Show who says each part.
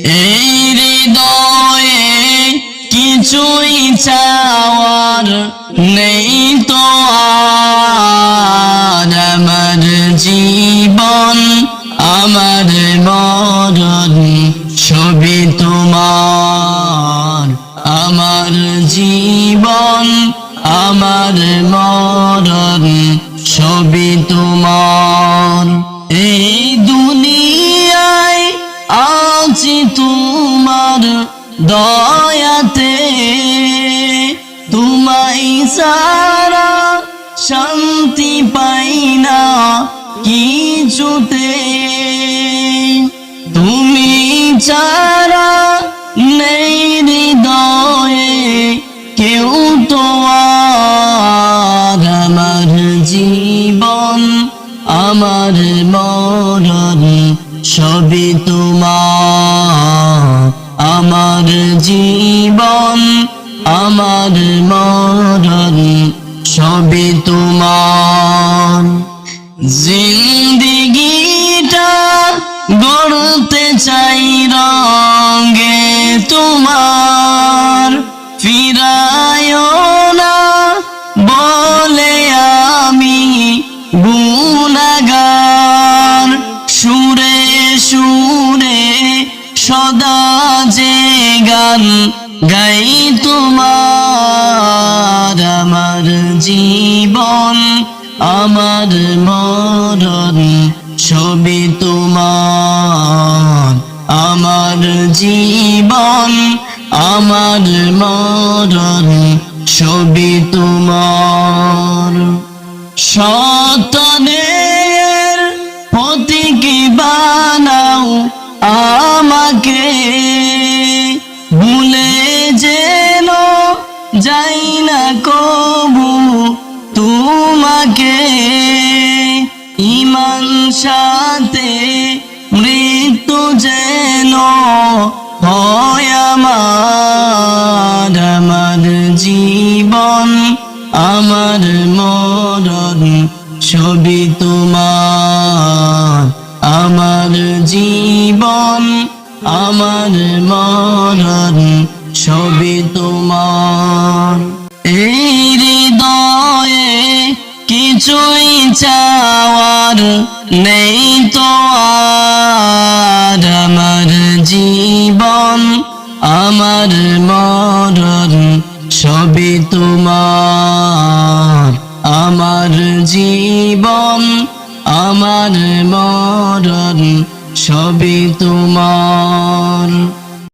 Speaker 1: এই হৃদয়ে কিছুই চাওয়ার নেই তো আর। আমার জীবন আমার মরণ সবই তোমার। আমার জীবন আমার মরণ সবই তোমার। এই দুনিয়ায় আছি তোমার দয়াতে, তোমায় ছাড়া শান্তি পাই না কিছুতে। তুমি ছাড়া নেই হৃদয়ে কেউ তো আর। আমার জীবন আমার মরণ সবই তোমার। আমার জীবন আমার মরণ সবই তোমার। জিন্দেগিটা গড়তে চাই রঙে তোমার। ফিরায়ও না বলে আমি গুনাহগার। সুরে সুরে সদা যে গান গাই তোমার। আমার জীবন আমার মরণ সবই তোমার। আমার জীবন আমার মরণ সবই তোমার। সন্তানের প্রতীক বানাও আমাকে, ভুলে যেন যাই না কবু তোমাকে। ঈমান সাথে মৃত্যু যেন হয় আমার। আমার জীবন আমার মরণ সবই তোমার। আমার জীবন আমার মরণ সবই তোমার। এই হৃদয়ে কিছুই চাওয়ার নেই তো আর। আমার জীবন আমার মরণ সবই তোমার। আমার জীবন আমার মরণ সবই তোমার।